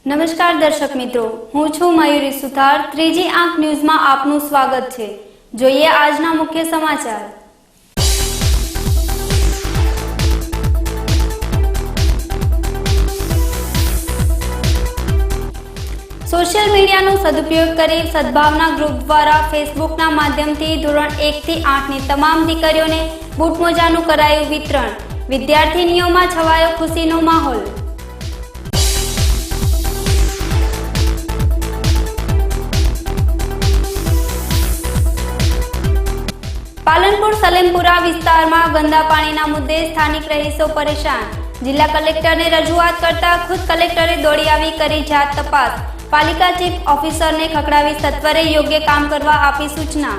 નમસ્કાર દર્શક મિત્રો, હું છું મયુરી સુથાર। ત્રીજી આંખ ન્યૂઝમાં આપનું સ્વાગત છે। જોઈએ આજના મુખ્ય સમાચાર। સોશિયલ મીડિયાનો સદુપયોગ કરી સદભાવના ગ્રુપ દ્વારા ફેસબુકના માધ્યમથી ધોરણ 1 થી 8ની તમામ દીકરીઓને બૂટ મોજાનું કરાયું વિતરણ। વિદ્યાર્થીનીઓમાં છવાયો ખુશીનો માહોલ। પાલનપુર સલેમપુરા વિસ્તારમાં ગંદા પાણીના મુદ્દે સ્થાનિક રહીશો પરેશાન। જિલ્લા કલેક્ટરને રજૂઆત કરતા ખુદ કલેક્ટરે દોડી આવી કરી જાત તપાસ। પાલિકા ચીફ ઓફિસરને ખખડાવી સત્વરે યોગ્ય કામ કરવા આપી સૂચના।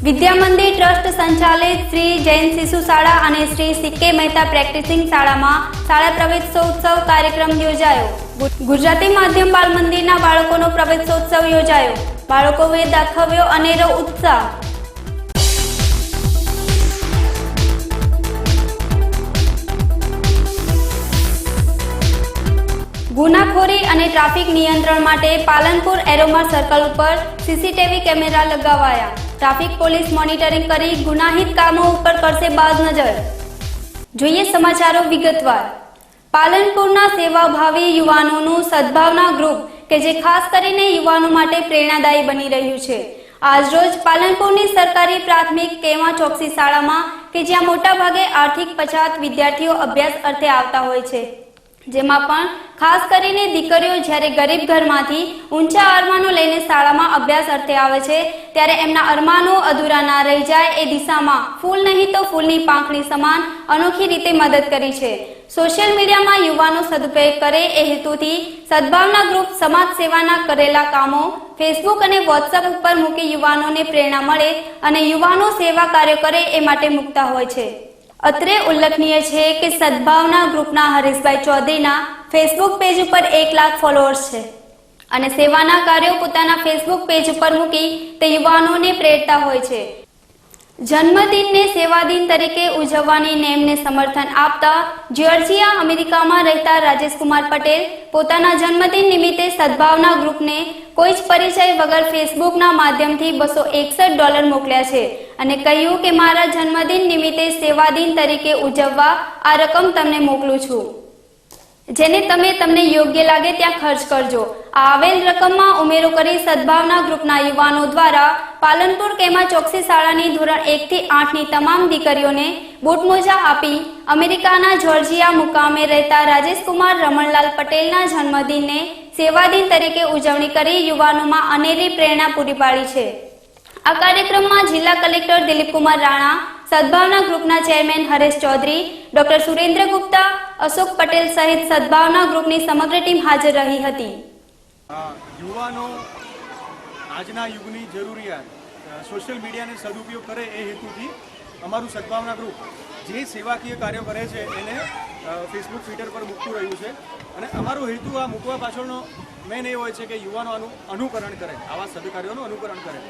વિદ્યા મંદિર ટ્રસ્ટ સંચાલિત શ્રી જૈન શિશુ શાળા અને શ્રી સીકે મહેતા પ્રેક્ટિસિંગ શાળામાં શાળા પ્રવેશોત્સવ કાર્યક્રમ યોજાયો। ગુજરાતી માધ્યમ બાલ મંદિરના બાળકોનો પ્રવેશોત્સવ યોજાયો। બાળકોએ દાખવ્યો અનેરો ઉત્સાહ। ગુનાખોરી અને ટ્રાફિક નિયંત્રણ માટે પાલનપુર એરોમાર સર્કલ ઉપર સીસીટીવી કેમેરા લગાવાયા। ટ્રાફિક પોલીસ મોનિટરિંગ કરી ગુનાહિત કામો ઉપર કરશે બાજ નજર। જોઈએ સમાચારો વિગતવાર। પાલનપુરના સેવાભાવી યુવાનોનું સદભાવના ગ્રુપ કે જે ખાસ કરીને યુવાનો માટે પ્રેરણાદાયી બની રહ્યું છે। આજરોજ પાલનપુરની સરકારી પ્રાથમિક કેવા ચોકસી શાળામાં કે જ્યાં મોટાભાગે આર્થિક પછાત વિદ્યાર્થીઓ અભ્યાસ અર્થે આવતા હોય છે, જેમાં પણ ખાસ કરીને દીકરીઓ જ્યારે ગરીબ ઘરમાંથી ઊંચા અરમાનો લઈને શાળામાં અભ્યાસ અર્થે આવે છે, ત્યારે એમના અરમાનો અધૂરા ના રહી જાય એ દિશામાં ફૂલ નહીં તો ફૂલની પાંખડી સમાન અનોખી રીતે મદદ કરી છે। સોશિયલ મીડિયામાં યુવાનો સદુપયોગ કરે એ હેતુથી સદભાવના ગ્રુપ સમાજ સેવાના કરેલા કામો ફેસબુક અને વોટ્સએપ ઉપર મૂકી યુવાનોને પ્રેરણા મળે અને યુવાનો સેવા કાર્ય કરે એ માટે મૂકતા હોય છે। અત્રે ઉલ્લેખનીય છે કે સદભાવના ગ્રુપના હરીશભાઈ ચૌધરીના ફેસબુક પેજ ઉપર 1 લાખ ફોલોઅર્સ છે અને સેવાના કાર્યો પોતાના ફેસબુક પેજ ઉપર મૂકી તે યુવાનોને પ્રેરતા હોય છે। જન્મદિનને સેવાદિન તરીકે ઉજવવાની નેમને સમર્થન આપતા જ્યોર્જિયા અમેરિકામાં રહેતા રાજેશકુમાર પટેલ પોતાના જન્મદિન નિમિત્તે સદભાવના ગ્રુપને કોઈ જ પરિચય વગર ફેસબુકના માધ્યમથી $261 મોકલ્યા છે અને કહ્યું કે મારા જન્મદિન નિમિત્તે સેવાદિન તરીકે ઉજવવા આ રકમ તમને મોકલું છું, જેને તમને યોગ્ય લાગે ત્યાં ખર્ચ કરજો। આ આવેલ રકમમાં ઉમેરો કરી સદભાવના ગ્રુપના યુવાનો દ્વારા પાલનપુર કેમા ચોકસી શાળાની ધોરણ 1 થી 8ની તમામ દીકરીઓને બૂટ મોજા આપી અમેરિકાના જ્યોર્જિયા મુકામે રહેતા રાજેશકુમાર રમણલાલ પટેલના જન્મદિનને સેવાદિન તરીકે ઉજવણી કરી યુવાનોમાં અનેરી પ્રેરણા પૂરી પાડી છે। આ કાર્યક્રમમાં જિલ્લા કલેક્ટર દિલીપકુમાર રાણા, સદભાવના ગ્રુપના ચેરમેન હરેશ ચૌધરી, ડોક્ટર સુરેન્દ્ર ગુપ્તા, અશોક પટેલ સહિત સદભાવના ગ્રુપની સમગ્ર ટીમ હાજર રહી હતી। યુવાનો આજના યુગની જરૂરિયાત સોશિયલ મીડિયાને સદુપયોગ કરે એ હેતુથી અમારું સદભાવના ગ્રુપ જે સેવાકીય કાર્યો કરે છે એને ફેસબુક ટ્વિટર પર મૂકતું રહ્યું છે અને અમારો હેતુ આ મૂકવા પાછળનો મેન એ હોય છે કે યુવાનો આનું અનુકરણ કરે, આવા સદકાર્યોનું અનુકરણ કરે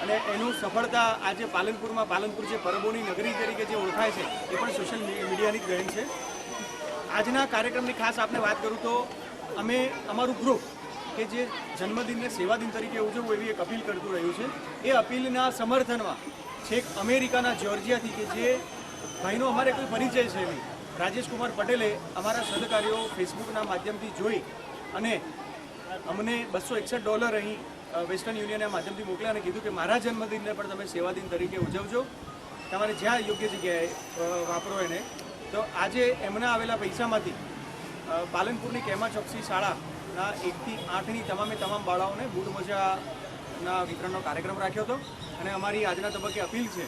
અને એનું સફળતા આજે પાલનપુર જે પરબોની નગરી તરીકે જે ઓળખાય છે એ પણ સોશિયલ મીડિયાની જ દેન છે। આજના કાર્યક્રમની ખાસ આપને વાત કરું તો અમે અમારું ગ્રુપ કે જે જન્મદિનને સેવાદિન તરીકે ઉજવવું એવી એક અપીલ કરતું રહ્યું છે। એ અપીલના સમર્થનમાં છેક અમેરિકાના જ્યોર્જિયાથી કે જે ભાઈનો અમારે કોઈ પરિચય છે નહીં, રાજેશકુમાર પટેલે અમારા સદકાર્યો ફેસબુકના માધ્યમથી જોઈ અને અમને $261 અહીં વેસ્ટર્ન યુનિયનના માધ્યમથી મોકલ્યા અને કીધું કે મારા જન્મદિનને પણ તમે સેવાદિન તરીકે ઉજવજો, તમારે જ્યાં યોગ્ય જગ્યાએ વાપરો એને। તો આજે એમના આવેલા પૈસામાંથી પાલનપુરની કેમા ચોકસી શાળાના 1 થી 8ની તમામ બાળાઓને બૂટ મોજાના વિતરણનો કાર્યક્રમ રાખ્યો હતો અને અમારી આજના તબક્કે અપીલ છે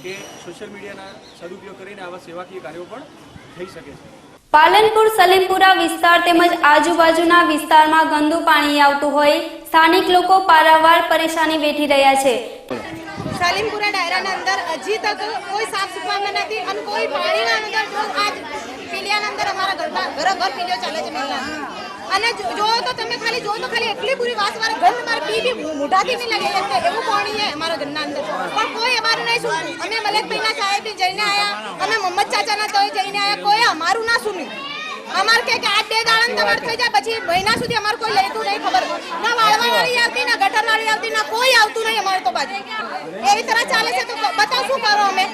કે સોશિયલ મીડિયાના સદુપયોગ કરીને આવા સેવાકીય કાર્યો પણ થઈ શકે છે। પાલનપુર સલીમપુરા વિસ્તાર તેમજ આજુબાજુના વિસ્તારમાં ગંદુ પાણી આવતું હોય સ્થાનિક લોકો પારાવાર પરેશાની વેઠી રહ્યા છે। સલીમપુરા ડાયરાના અંદર હજી તક કોઈ સાફ સફાઈમાં નથી અને કોઈ પાણીના અંદર જો આજ પીલિયાના અંદર અમારા ઘર પીલિયો ચાલે છે મહિલા અને જો તો તમે ખાલી જો તો ખાલી એટલી પૂરી વાસ મારા ઘર મારા પી મોઢાથી નહીં લાગે એવું પાણી છે અમારા ઘરના અંદર પણ કોઈ અમારું નહીં સુનતું। અમે મલેકભાઈના સાહેબથી જઈને આવ્યા, અમે મોહમ્મદ ચાચાના તો જઈને આવ્યા, કોઈ અમારું ના સુન્યું। અમારે કે આ 2 દાડા તમાર થઈ જાય પછી મહિના સુધી અમાર કોઈ લેતું નહીં, ખબર ના વાળવા વાળી આવતી ના ગટર વાળી આવતી ના કોઈ આવતું નહીં અમારે તો બાજુ એવી तरह ચાલે છે। તો બતાવ શું કરો અમે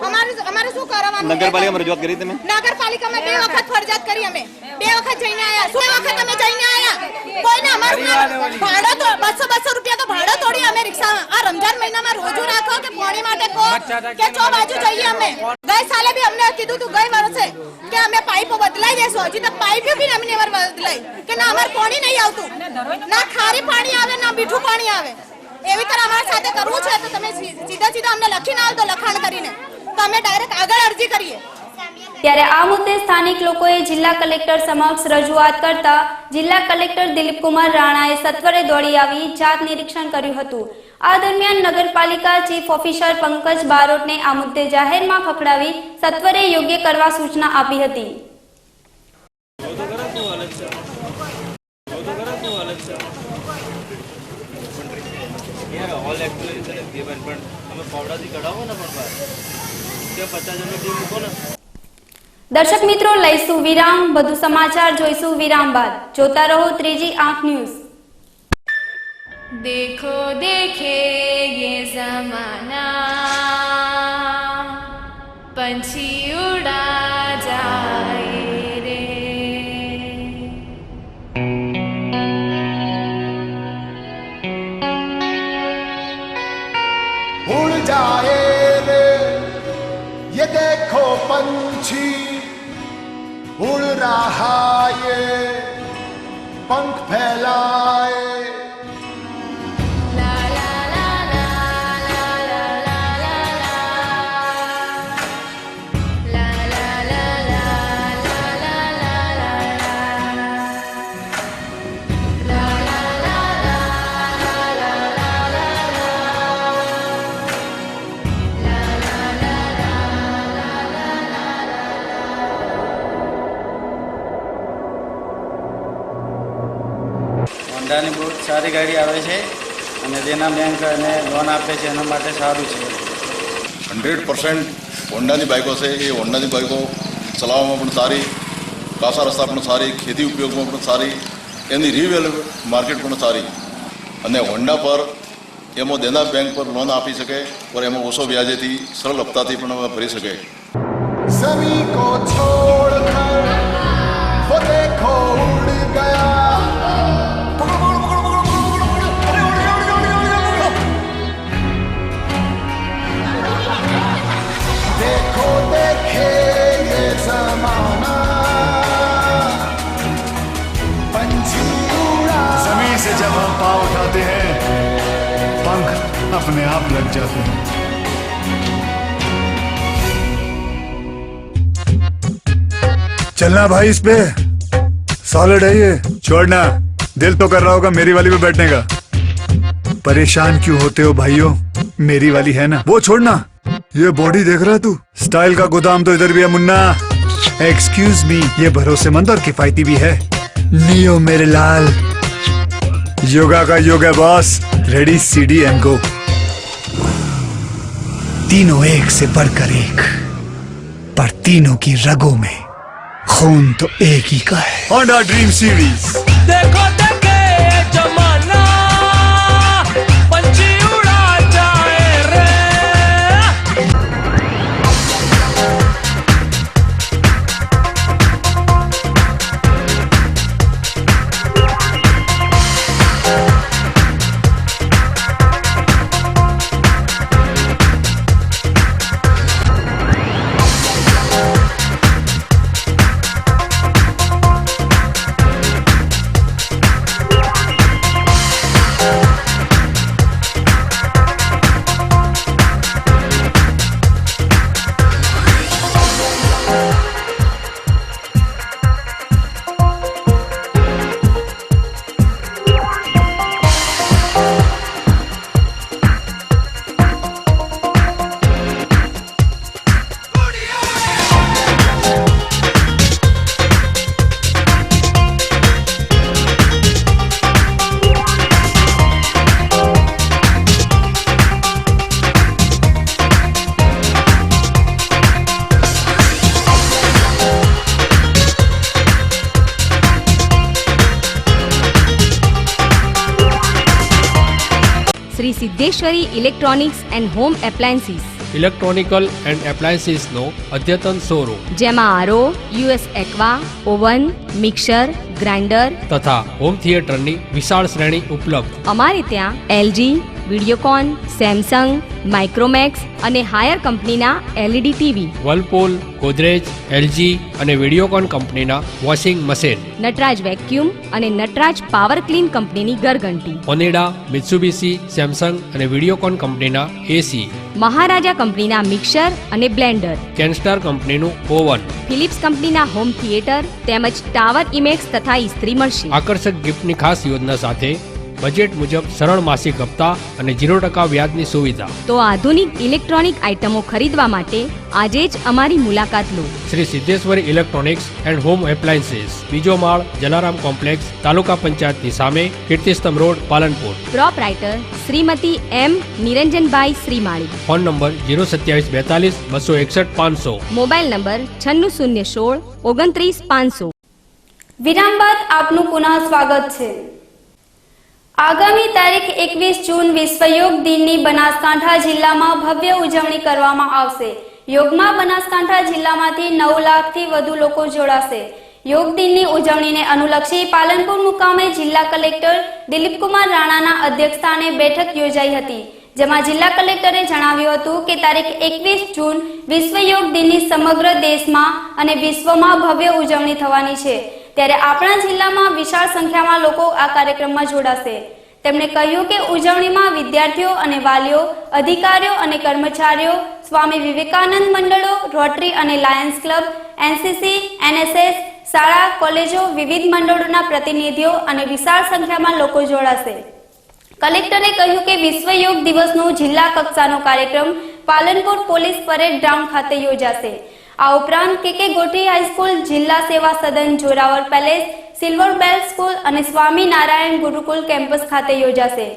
અમારે શું કરવાનું? નગરપાલિકામાં રજૂઆત કરી તમે? નગરપાલિકામાં 2 વખત ફરજિયાત કરી, અમે 2 વખત જઈને આયા। શું વખત અમે જઈને આયા? કોઈને અમારું ભાડો તો 200 રૂપિયા તો ભાડો તોડી અમે રિક્ષામાં આ રમજાન મહિનામાં રોજો રાખો કે પાણી માટે કો કે ચો બાજુ જઈએ અમે। ગઈ સાલે બી અમને કીધું તું ગઈ વર્ષે કે અમે પાઇપો બદલાઈ દેશું, હજી તક પાઇપ બી અમને બદલાઈ કે ના અમાર પાણી નહીં આવતું, ના ખારી પાણી આવે ના મીઠું પાણી આવે। એવી तरह અમારા સાથે કરવું છે તો તમે સીધા અમને લખીને આવો તો લખાણ કરીને તો અમે ડાયરેક્ટ આગળ અરજી કરીએ। ત્યારે આ મુદ્દે સ્થાનિક લોકોએ જિલ્લા કલેક્ટર સમક્ષ રજૂઆત કરતા જિલ્લા કલેક્ટર દિલીપકુમાર રાણાએ સત્વરે દોડી આવી જાત નિરીક્ષણ કર્યું હતું। આ દરમિયાન નગરપાલિકા ચીફ ઓફિસર પંકજ બારોટને આ મુદ્દે જાહેરમાં ખખડાવી સત્વરે યોગ્ય કરવા સૂચના આપી હતી। દર્શક મિત્રો, લઈશું વિરામ, વધુ સમાચાર જોઈશું વિરામ બાદ। જોતા રહો ત્રીજી આંખ ન્યૂઝ। देखो देखे ये जमाना, पंछी उड़ा जाए रे। उड़ जाए रे ये देखो पंछी उड़ रहा ये पंख फैलाए। હોન્ડાની બહુ સારી ગાડી આવે છે અને દેના બેંક અને લોન આપે છે એના માટે સારું છે। 100% હોન્ડાની બાઇકો છે। એ હોન્ડાની બાઇકો ચલાવવામાં પણ સારી, કાસા રસ્તા પણ સારી, ખેતી ઉપયોગમાં પણ સારી, એની રિવેલ માર્કેટ પણ સારી અને હોન્ડા પર એમાં દેના બેંક પર લોન આપી શકે और એમાં ઓછો વ્યાજેથી સરળ હપ્તાથી પણ ભરી શકે। सभी को छोड़कर वो देखो उड़ गया। देखो देखे ये जमाना, पंछी उड़ा। जमीन से जब हम पाँव उठाते हैं पंख अपने आप लग जाते हैं। चलना भाई इस पे, सॉलिड है ये, छोड़ना। दिल तो कर रहा होगा मेरी वाली पे बैठने का। परेशान क्यों होते हो भाइयों, मेरी वाली है ना, वो छोड़ना। ये बॉडी देख रहा है तू, स्टाइल का गोदाम तो इधर भी है मुन्ना। एक्सक्यूज मी, ये भरोसेमंद और किफायती भी है। नियो मेरे लाल, योगा का योग है boss. Ready CD and go. तीनों एक से बढ़कर एक, पर तीनों की रगों में खून तो एक ही का है। Honda dream series. देखो देखे जमाना, पंछी उड़ा जाए रे। Shri Siddheshwari electronics and home appliances, ઇલેક્ટ્રોનિકલ એન્ડ એપ્લાયન્સીસનો અદ્યતન શોરૂમ જેમાં RO, US aqua, oven, mixer, grinder તથા હોમ થિયેટરની વિશાળ શ્રેણી ઉપલબ્ધ. અમારે ત્યાં એલજી, વિડીયોકોન, સેમસંગ, માઇક્રોમેક્સ અને હાયર કંપનીના એલઈડી ટીવી, વર્લપૂલ, ગોદરેજ, એલજી અને વિડીયોકોન કંપનીના વોશિંગ મશીન, નટરાજ વેક્યુમ અને નટરાજ પાવર ક્લીન કંપનીની ઘરઘંટી, ઓનેડા, મિત્સુબિશી, સેમસંગ અને વિડીયોકોન કંપનીના એસી, મહારાજા કંપનીના મિક્સર અને બ્લેન્ડર, કેનસ્ટાર કંપનીનું ઓવન, ફિલિપ્સ કંપનીના હોમ થિયેટર તેમજ ટાવર ઇમેક્સ તથા ઇસ્ત્રી મળશે. આકર્ષક ગિફ્ટની ખાસ યોજના સાથે બજેટ મુજબ સરળ માસિક હપ્તા અને 0% વ્યાજની સુવિધા. તો આધુનિક ઇલેક્ટ્રોનિક આઇટમો ખરીદવા માટે આજે જ અમારી મુલાકાત લો. Shri Siddheshwari electronics and home appliances, બીજો માળ, જલારામ કોમ્પ્લેક્સ, તાલુકા પંચાયતની સામે, Kirtistambh road, Palanpur. Proprietor Shrimati M Niranjanbhai Shrimali. Phone number 02742 261 500. Mobile number 9616 29 500. વિરામ બાદ આપનું પુનઃ સ્વાગત છે. આગામી તારીખ 21 જૂન વિશ્વ યોગ દિનની બનાસકાંઠા જિલ્લામાં ભવ્ય ઉજવણી કરવામાં આવશે. યોગમાં બનાસકાંઠા જિલ્લામાંથી 9 લાખથી વધુ લોકો જોડાશે. યોગ દિનની ઉજવણીને અનુલક્ષી પાલનપુર મુકામે જિલ્લા કલેક્ટર દિલીપકુમાર રાણાના અધ્યક્ષસ્થાને બેઠક યોજાઈ હતી, જેમાં જિલ્લા કલેક્ટરે જણાવ્યું હતું કે તારીખ 21 જૂન વિશ્વ યોગ દિનની સમગ્ર દેશમાં અને વિશ્વમાં ભવ્ય ઉજવણી થવાની છે, ત્યારે આપણા જિલ્લામાં વિશાળ સંખ્યામાં લોકો આ કાર્યક્રમમાં જોડાશે. તેમણે કહ્યું કે ઉજવણીમાં વિદ્યાર્થીઓ અને વાલીઓ, અધિકારીઓ અને કર્મચારીઓ, સ્વામી વિવેકાનંદ મંડળો, રોટરી અને લાયન્સ ક્લબ, એનસીસી, એનએસએસ, શાળા, કોલેજો, વિવિધ મંડળોના પ્રતિનિધિઓ અને વિશાળ સંખ્યામાં લોકો જોડાશે. કલેક્ટરે કહ્યું કે વિશ્વ યોગ દિવસનો જિલ્લા કક્ષાનો કાર્યક્રમ પાલનપુર પોલીસ પરેડ ગ્રાઉન્ડ ખાતે યોજાશે. આ ઉપરાંત કે ગોઠી હાઈસ્કૂલ, જિલ્લા સેવા સદન, જોરાવર પેલેસ, સિલ્વર બેલ સ્કૂલ અને સ્વામી નારાયણ ગુરુકુલ કેમ્પસ ખાતે યોજાશે.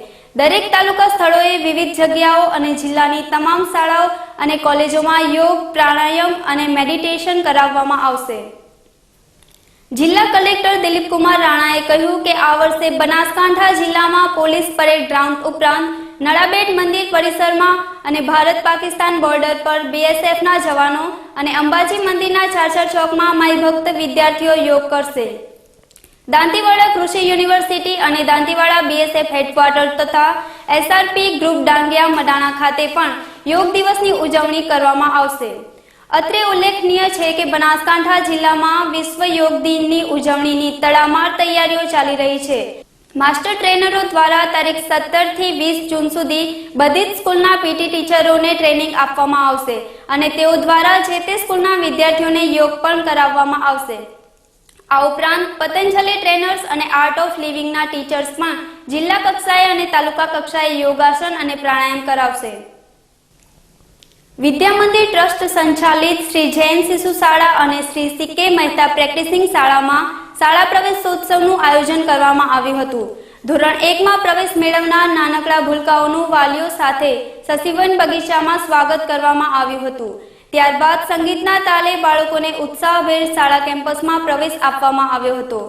દરેક તાલુકા સ્થળોએ વિવિધ જગ્યાઓ અને જિલ્લાની તમામ શાળાઓ અને કોલેજોમાં યોગ, પ્રાણાયામ અને મેડિટેશન કરાવવામાં આવશે. જિલ્લા કલેક્ટર દિલીપકુમાર રાણાએ કહ્યું કે આ વર્ષે બનાસકાંઠા જિલ્લામાં પોલીસ પરેડ ગ્રાઉન્ડ ઉપરાંત નળાબેટ મંદિર પરિસરમાં અને ભારત પાકિસ્તાન બોર્ડર પર બીએસએફના જવાનો અને અંબાજી મંદિરના ચાચર ચોકમાં માઈ ભક્ત વિદ્યાર્થીઓ યોગ કરશે. દાંતીવાડા કૃષિ યુનિવર્સિટી અને દાંતીવાડા બીએસએફ હેડક્વાર્ટર તથા એસઆરપી ગ્રુપ ડાંગિયા મડાણા ખાતે પણ યોગ દિવસની ઉજવણી કરવામાં આવશે. અત્રે ઉલ્લેખનીય છે કે બનાસકાંઠા જિલ્લામાં વિશ્વ યોગ દિનની ઉજવણીની તડામાર તૈયારીઓ ચાલી રહી છે. માસ્ટર ટ્રેનરો દ્વારા તારીખ 17 થી 20 જૂન સુધી બધી જ સ્કૂલના પીટી ટીચરોને ટ્રેનિંગ આપવામાં આવશે અને તેઓ દ્વારા જે તે સ્કૂલના વિદ્યાર્થીઓને યોગ પણ કરાવવામાં આવશે. આ ઉપરાંત પતંજલિ ટ્રેનર્સ અને આર્ટ ઓફ લિવિંગના ટીચર્સ પણ જિલ્લા કક્ષાએ અને તાલુકા કક્ષાએ યોગાસન અને પ્રાણાયામ કરાવશે. વિદ્યા મંદિર ટ્રસ્ટ સંચાલિત શ્રી જૈન શિશુ શાળા અને શ્રી સીકે મહેતા પ્રેક્ટિસિંગ શાળામાં શાળા પ્રવેશોત્સવનું આયોજન કરવામાં આવ્યું હતું. ધોરણ 1માં પ્રવેશ મેળવનાર નાનકડા ભૂલકાઓનું વાલીઓ સાથે સસીવન બગીચામાં સ્વાગત કરવામાં આવ્યું હતું. ત્યારબાદ સંગીતના તાલે બાળકોને ઉત્સાહભેર શાળા કેમ્પસમાં પ્રવેશ આપવામાં આવ્યો હતો,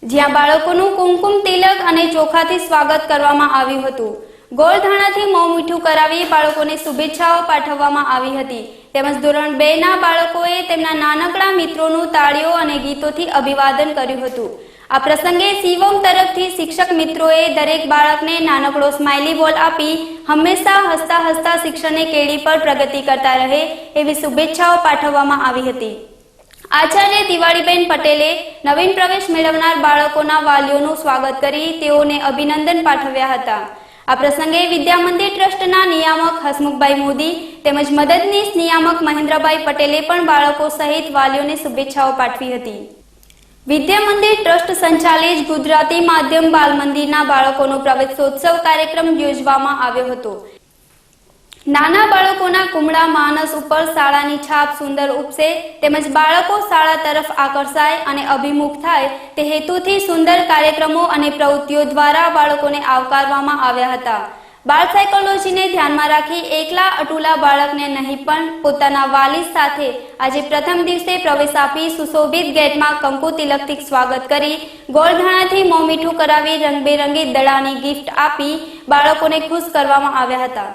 જ્યાં બાળકોનું કુમકુમ તિલક અને ચોખાથી સ્વાગત કરવામાં આવ્યું હતું. ગોળધાણાથી મોં મીઠું કરાવી બાળકોને શુભેચ્છાઓ પાઠવવામાં આવી હતી. તેમજ ધોરણ 2ના બાળકોએ તેમના નાનકડા મિત્રોનું તાળીઓ અને ગીતોથી અભિવાદન કર્યું હતું. આ પ્રસંગે શિવમ તરફથી શિક્ષક મિત્રોએ દરેક બાળકને નાનકડો સ્માઇલી બોલ આપી હંમેશા હસતા હસતા શિક્ષણની કેડી પર પ્રગતિ કરતા રહે એવી શુભેચ્છાઓ પાઠવવામાં આવી હતી. આચાર્ય દિવાળીબેન પટેલે નવીન પ્રવેશ મેળવનાર બાળકોના વાલીઓનું સ્વાગત કરી તેઓને અભિનંદન પાઠવ્યા હતા. આ પ્રસંગે વિદ્યા મંદિર ટ્રસ્ટના નિયામક હસમુખભાઈ મોદી તેમજ મદદનીશ નિયામક મહેન્દ્રભાઈ પટેલે પણ બાળકો સહિત વાલીઓને શુભેચ્છાઓ પાઠવી હતી. વિદ્યા મંદિર ટ્રસ્ટ સંચાલિત ગુજરાતી માધ્યમ બાલ મંદિરના બાળકોનો પ્રવેશોત્સવ કાર્યક્રમ યોજવામાં આવ્યો હતો. નાના બાળકોના કુમળા માનસ ઉપર શાળાની છાપ સુંદર ઉપસે તેમજ બાળકો શાળા તરફ આકર્ષાય અને અભિમુખ થાય તે હેતુથી સુંદર કાર્યક્રમો અને પ્રવૃત્તિઓ દ્વારા બાળકોને આવકારવામાં આવ્યા હતા. બાળ સાયકોલોજીને ધ્યાનમાં રાખી એકલા અટુલા બાળકને નહીં પણ પોતાના વાલી સાથે આજે પ્રથમ દિવસે પ્રવેશ આપી સુશોભિત ગેટમાં કંકુ તિલકથી સ્વાગત કરી ગોળધાણાથી મોં મીઠું કરાવી રંગબેરંગી દડાની ગિફ્ટ આપી બાળકોને ખુશ કરવામાં આવ્યા હતા.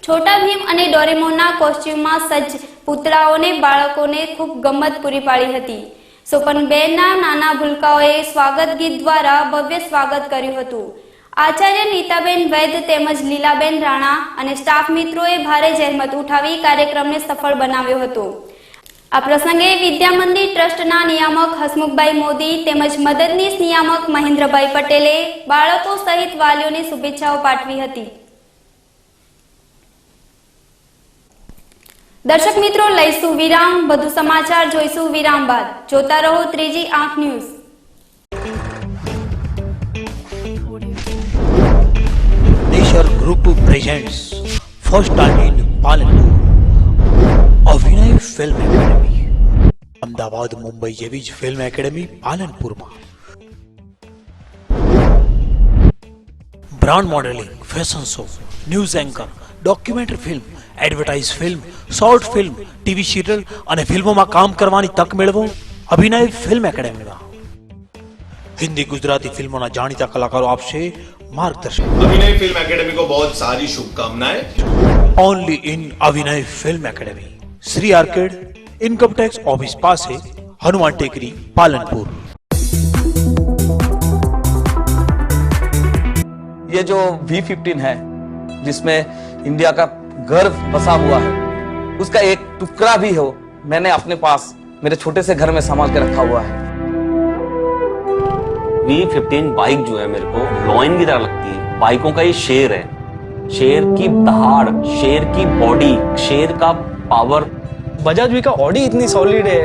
છોટા ભીમ અને ડોરેમોનના કોસ્ચ્યુમમાં સજ્જ પુતળાઓને બાળકોને ખૂબ ગમત પૂરી પાડી હતી. સોપનબેનના નાના ભૂલકાઓએ સ્વાગત ગીત દ્વારા ભવ્ય સ્વાગત કર્યું હતું. આચાર્ય નીતાબેન વૈદ તેમજ લીલાબેન રાણા અને સ્ટાફ મિત્રોએ ભારે જહેમત ઉઠાવી કાર્યક્રમને સફળ બનાવ્યો હતો. આ પ્રસંગે વિદ્યા મંદિર ટ્રસ્ટના નિયામક હસમુખભાઈ મોદી તેમજ મદદનીશ નિયામક મહેન્દ્રભાઈ પટેલે બાળકો સહિત વાલીઓને શુભેચ્છાઓ પાઠવી હતી. દર્શક મિત્રો, લઈશું વિરામ. વધુ સમાચાર જોઈશું વિરામ બાદ. જોતા રહો ત્રીજી આંખ news. Nature Group presents first time in Palanpur Abhinay film academy. Ahmedabad, Mumbai જેવી જ ફિલ્મ એકેડમી પાલનપુરમાં. Brand modelling, fashion show, news anchor, documentary film, advertise film, short film, TV serial અને ફિલ્મોમાં કામ કરવાની તક મેળવો અભિનય ફિલ્મ એકેડમીમાં. हिंदी गुजराती फिल्मों ना जानीता कलाकारों आपसे मार्गदर्शन. अभिनय फिल्म एकेडमी को बहुत सारी शुभकामनाएं. Only in Abhinay film academy, Shri arcade, income tax office पास है, हनुमान टेकरी, पालनपुर. ये जो V15 है जिसमें इंडिया का गर्व बसा हुआ है, उसका एक टुकड़ा भी हो मैंने अपने पास मेरे छोटे से घर में संभाल के रखा हुआ है. V15 बाइक जो है मेरे को लॉइन की तरह लगती है. बाइकों का ये शेर है, शेर की दहाड़, शेर की बॉडी, शेर का पावर. बजाज वी का ऑडी इतनी सॉलिड है,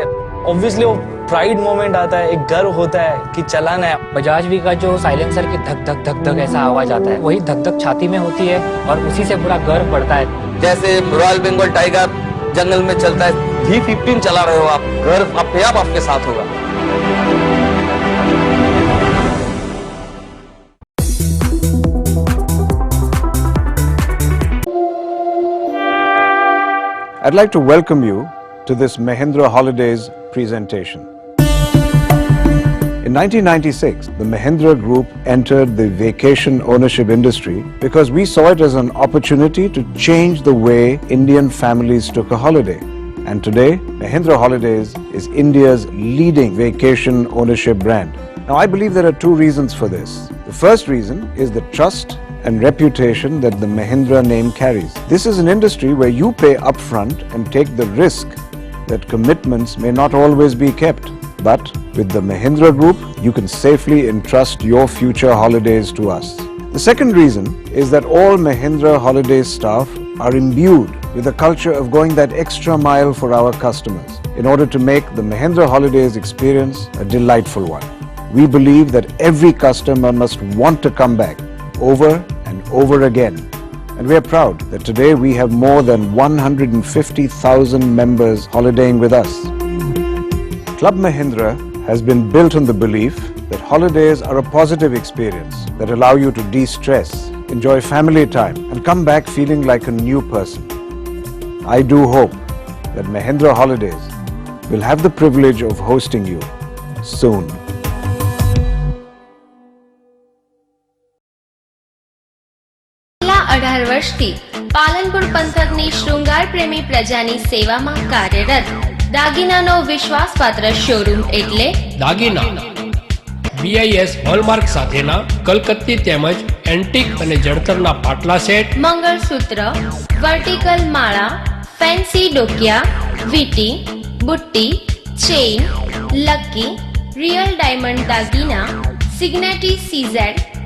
ऑब्वियसली वो प्राइड मोमेंट आता है, एक गर्व होता है कि चलाना है. बजाज वी का जो साइलेंसर की धक धक धक धक ऐसा आवाज आता है, वही धक धक छाती में होती है और उसी से पूरा गर्व बढ़ता है. जैसे रॉयल बंगाल टाइगर जंगल में चलता है, V15 चला रहे हो आप, गर्व अपने आप आपके साथ होगा. I'd like to welcome you to this Mahindra Holidays presentation. In 1996, the Mahindra Group entered the vacation ownership industry because we saw it as an opportunity to change the way Indian families took a holiday. And today, Mahindra Holidays is India's leading vacation ownership brand. Now, I believe there are two reasons for this. The first reason is the trust and reputation that the Mahindra name carries. This is an industry where you pay upfront and take the risk that commitments may not always be kept. But with the Mahindra Group, you can safely entrust your future holidays to us. The second reason is that all Mahindra Holidays staff are imbued with a culture of going that extra mile for our customers in order to make the Mahindra Holidays experience a delightful one. We believe that every customer must want to come back over and over again. And we are proud that today we have more than 150,000 members holidaying with us. Club Mahindra has been built on the belief that holidays are a positive experience that allow you to de-stress, enjoy family time and come back feeling like a new person. I do hope that Mahindra Holidays will have the privilege of hosting you soon. છેલ્લા 18 વર્ષથી પાલનપુર પંથકની શૃંગાર પ્રેમી પ્રજાની સેવામાં કાર્યરત દાગીનાનો વિશ્વાસપાત્ર showroom એટલે દાગીના. BIS hallmark સાથેના કલકત્તી તેમજ એન્ટિક અને જડતરના પાટલા સેટ, મંગળસૂત્ર, વર્ટિકલ માળા, ફેન્સી ડોકિયા, વીટી, બુટ્ટી, ચેઇન, લકી, રિયલ ડાયમંડ દાગીના, સિગ્નેટી CZ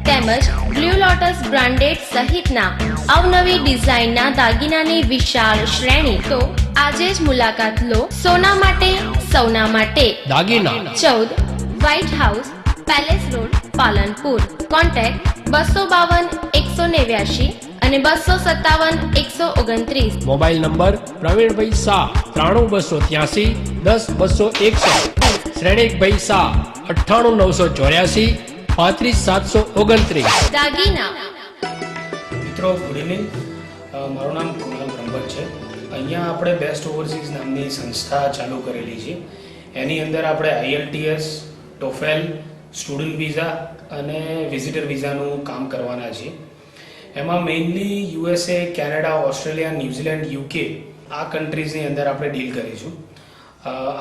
તેમજ બ્લુ લોટસ બ્રાન્ડેડ સહિતના અવનવી ડિઝાઇનના દાગીનાની વિશાળ શ્રેણી. તો આજે જ મુલાકાત લો. સોના માટે સૌના માટે દાગીના. 14 white house, palace road, Palanpur. Contact 252 189 અને 257 129. Mobile number Pravinbhai Shah 93283 10261, Shrenikbhai Shah 98984 35729. દાગીના. મિત્રો ગુડ ઇવનિંગ. મારું નામ કુણાલ બ્રહ્મભટ્ટ છે. અહીંયા આપણે બેસ્ટ ઓવરસીઝ નામની સંસ્થા ચાલુ કરેલી છે. એની અંદર આપણે IELTS, TOEFL, સ્ટુડન્ટ વિઝા અને વિઝિટર વિઝાનું કામ કરવાના છીએ. એમાં mainly USA, Canada, Australia, New Zealand, UK આ કન્ટ્રીઝની અંદર આપણે ડીલ કરીશું.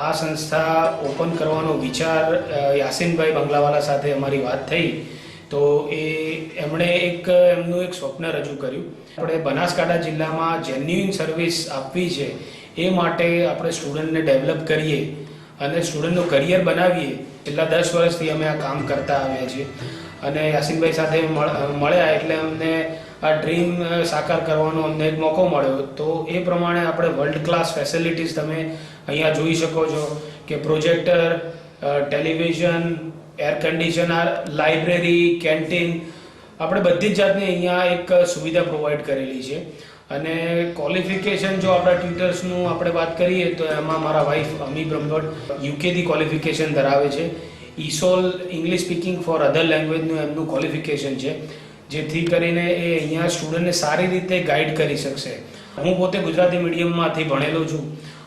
આ સંસ્થા ઓપન કરવાનો વિચાર યાસીનભાઈ બંગલાવાલા સાથે અમારી વાત થઈ તો એમણે એમનું એક સ્વપ્ન રજૂ કર્યું. આપણે બનાસકાંઠા જિલ્લામાં જેન્યુઇન સર્વિસ આપવી છે એ માટે આપણે સ્ટુડન્ટને ડેવલપ કરીએ અને સ્ટુડન્ટનું કરિયર બનાવીએ. છેલ્લા 10 વર્ષથી અમે આ કામ કરતા આવ્યા છીએ અને યાસીનભાઈ સાથે મળ્યા એટલે અમને આ ડ્રીમ સાકાર કરવાનો અમને એક મોકો મળ્યો. તો એ પ્રમાણે આપણે વર્લ્ડ ક્લાસ ફેસિલિટીઝ તમે અહીંયા જોઈ શકો છો કે projector, television, air conditioner, library, canteen, આપણે બધી જ જાતની અહીંયા એક સુવિધા પ્રોવાઈડ કરેલી છે. અને ક્વોલિફિકેશન જો આપણા ટ્યુટર્સનું આપણે વાત કરીએ તો એમાં મારા વાઈફ અમી બ્રહ્મભટ્ટ યુકેથી ક્વોલિફિકેશન ધરાવે છે. ESOL ઇંગ્લિશ સ્પીકિંગ ફોર અધર લેંગ્વેજનું એમનું ક્વોલિફિકેશન છે, જેથી કરીને એ અહીંયા સ્ટુડન્ટને સારી રીતે ગાઈડ કરી શકશે. હું પોતે ગુજરાતી મીડિયમમાંથી ભણેલો છું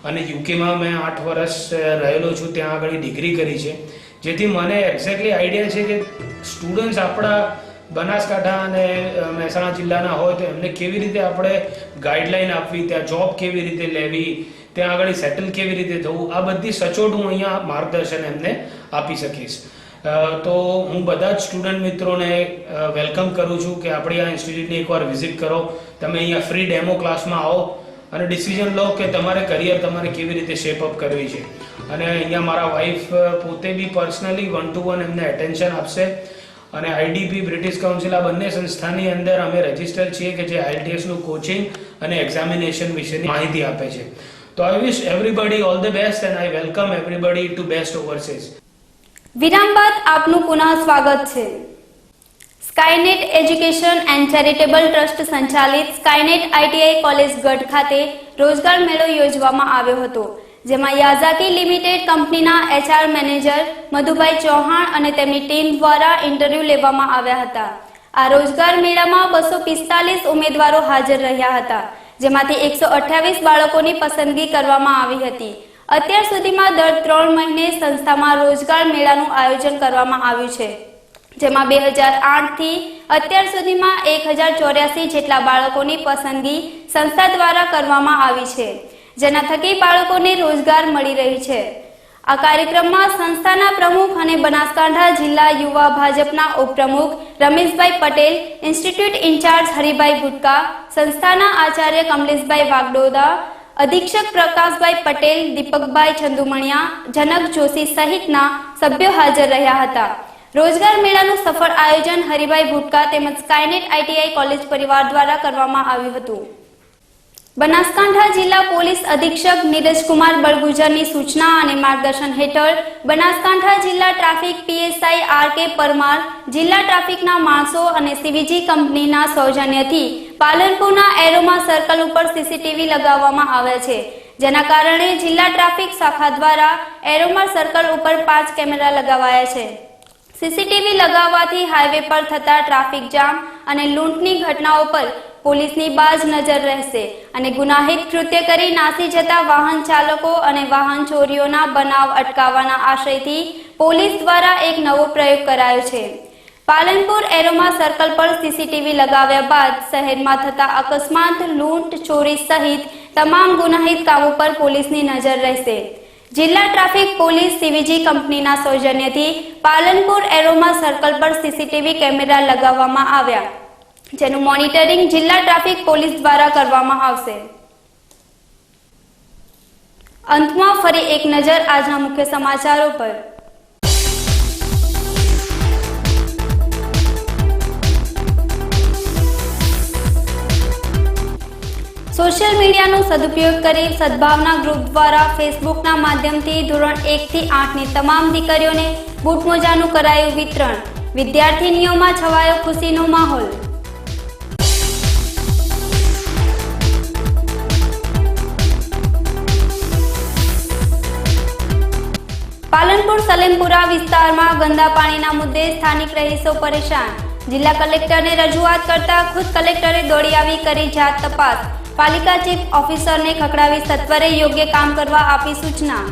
અને યુકેમાં મેં 8 વર્ષ રહેલો છું, ત્યાં આગળ ડિગ્રી કરી છે. જેથી મને એક્ઝેક્ટલી આઈડિયા છે કે સ્ટુડન્ટ્સ આપણા બનાસકાંઠા અને મહેસાણા જિલ્લાના હોય તો એમને કેવી રીતે આપણે ગાઈડલાઈન આપવી, ત્યાં જોબ કેવી રીતે લેવી, ત્યાં આગળ સેટલ કેવી રીતે થવું, આ બધી સચોટ હું અહીંયા માર્ગદર્શન એમને આપી શકીશ. તો હું બધા જ સ્ટુડન્ટ મિત્રોને વેલકમ કરું છું કે આપણી આ ઇન્સ્ટિટ્યૂટની એકવાર વિઝિટ કરો. તમે અહીંયા ફ્રી ડેમો ક્લાસમાં આવો અને ડિસિઝન લો કે તમારે કરિયર તમારે કેવી રીતે શેપઅપ કરવી છે. અને અહીંયા મારા વાઈફ પોતે બી પર્સનલી 1-to-1 એમને અટેન્શન આપશે. અને IDP બ્રિટિશ કાઉન્સિલ આ બંને સંસ્થાની અંદર અમે રજિસ્ટર છીએ કે જે IELTSનું કોચિંગ અને એક્ઝામિનેશન વિશેની માહિતી આપે છે. તો I wish everybody all the best and I welcome everybody to best overseas. વિરામ બાદ આપનું પુનઃ સ્વાગત છે. Skynet education and charitable trust સંચાલિત સ્કાયનેટ ITI કોલેજ ગઢ ખાતે રોજગાર મેળો યોજવામાં આવ્યો હતો, જેમાં યાઝાકી લિમિટેડ કંપનીના HR મેનેજર મધુભાઈ ચૌહાણ અને તેમની ટીમ દ્વારા ઇન્ટરવ્યૂ લેવામાં આવ્યા હતા. આ રોજગાર મેળામાં 245 ઉમેદવારો હાજર રહ્યા હતા, જેમાંથી 128 બાળકોની પસંદગી કરવામાં આવી હતી. અત્યાર સુધીમાં દર 3 મહિને સંસ્થામાં રોજગાર મેળાનું આયોજન કરવામાં આવ્યું છે, જેમાં 2008થી અત્યાર સુધીમાં 1084 જેટલા બાળકોની પસંદગી સંસ્થા દ્વારા કરવામાં આવી છે, જેના થકી બાળકોને રોજગાર મળી રહી છે. આ કાર્યક્રમમાં સંસ્થાના પ્રમુખ અને બનાસકાંઠા જિલ્લા યુવા ભાજપના ઉપપ્રમુખ રમેશભાઈ પટેલ, ઇન્સ્ટિટ્યૂટ ઇન્ચાર્જ હરિભાઈ ભુટકા, સંસ્થાના આચાર્ય કમલેશભાઈ વાગડોદા, અધિક્ષક પ્રકાશભાઈ પટેલ, દીપકભાઈ ચંદુમણિયા, જનક જોશી સહિતના સભ્યો હાજર રહ્યા હતા. રોજગાર મેળાનું સફળ આયોજન હરિભાઈ ભુટકા તેમજ સ્કાયનેટ ITI કોલેજ પરિવાર દ્વારા કરવામાં આવ્યું હતું. બનાસકાંઠા જિલ્લા પોલીસ અધિક્ષક નીરજકુમાર બળગુજરની સૂચના અને માર્ગદર્શન હેઠળ બનાસકાંઠા જિલ્લા ટ્રાફિક PSI RK પરમાર, જિલ્લા ટ્રાફિકના માણસો અને CVG કંપનીના સૌજન્યથી પાલનપુરના એરોમા સર્કલ ઉપર CCTV લગાવવામાં આવ્યા છે, જેના કારણે જિલ્લા ટ્રાફિક શાખા દ્વારા એરોમા સર્કલ ઉપર 5 કેમેરા લગાવાયા છે. CCTV લગાવવાથી હાઈવે પર થતા ટ્રાફિક જામ અને લૂંટની ઘટનાઓ પર પોલીસની બાજ નજર રહેશે અને ગુનાહિત કૃત્ય કરી નાસી જતા વાહન ચાલકો અને વાહન ચોરીઓના બનાવ અટકાવવાના આશયથી પોલીસ દ્વારા એક નવો પ્રયોગ કરાયો છે. પાલનપુર એરોમા સર્કલ પર CCTV લગાવ્યા બાદ શહેરમાં થતા અકસ્માત, લૂંટ, ચોરી સહિત તમામ ગુનાહિત કામો પર પોલીસની નજર રહેશે. જિલ્લા ટ્રાફિક પોલીસ CVG કંપનીના સૌજન્યથી પાલનપુર એરોમા સર્કલ પર CCTV કેમેરા લગાવવામાં આવ્યા, જેનું મોનિટરિંગ જિલ્લા ટ્રાફિક પોલીસ દ્વારા કરવામાં આવશે. અંતમાં ફરી એક નજર આજના મુખ્ય સમાચારો પર. સોશિયલ મીડિયાનો સદુપયોગ કરી સદભાવના ગ્રુપ દ્વારા ફેસબુકના માધ્યમથી ધોરણ 1 થી 8ની તમામ દીકરીઓને બૂટ મોજાનું કરાયું વિતરણ. વિદ્યાર્થીનીઓમાં છવાયો ખુશીનો માહોલ. પાલનપુર સલેમપુરા વિસ્તારમાં ગંદા પાણીના મુદ્દે સ્થાનિક રહીશો પરેશાન. જિલ્લા કલેક્ટરને રજૂઆત કરતા ખુદ કલેક્ટરે દોડી આવી કરી જાત તપાસ. પાલિકા ચીફ ઓફિસરને ખખડાવી સત્વરે યોગ્ય કામ કરવા આપી સૂચના.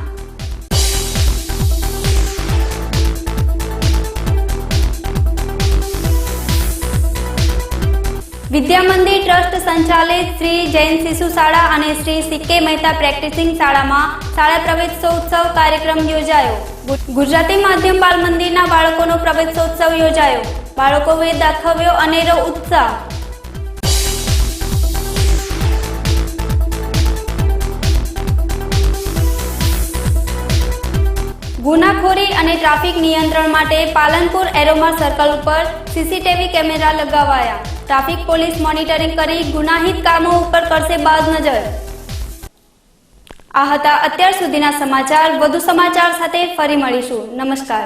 વિદ્યા મંદિર ટ્રસ્ટ સંચાલિત શ્રી જૈન શિશુ શાળા અને શ્રી સી.કે. મહેતા પ્રેક્ટિસિંગ શાળામાં શાળા પ્રવેશોત્સવ કાર્યક્રમ યોજાયો. ગુજરાતી માધ્યમ બાલ મંદિરના બાળકોનો પ્રવેશોત્સવ યોજાયો. બાળકોએ દાખવ્યો અનેરો ઉત્સાહ. ગુનાખોરી અને ટ્રાફિક નિયંત્રણ માટે પાલનપુર એરોમા સર્કલ ઉપર સીસીટીવી કેમેરા લગાવાયા. ટ્રાફિક પોલીસ મોનિટરિંગ કરી ગુનાહિત કામો ઉપર કરશે બાજ નજર. આ હતા અત્યાર સુધીના સમાચાર. વધુ સમાચાર સાથે ફરી મળીશું. નમસ્કાર.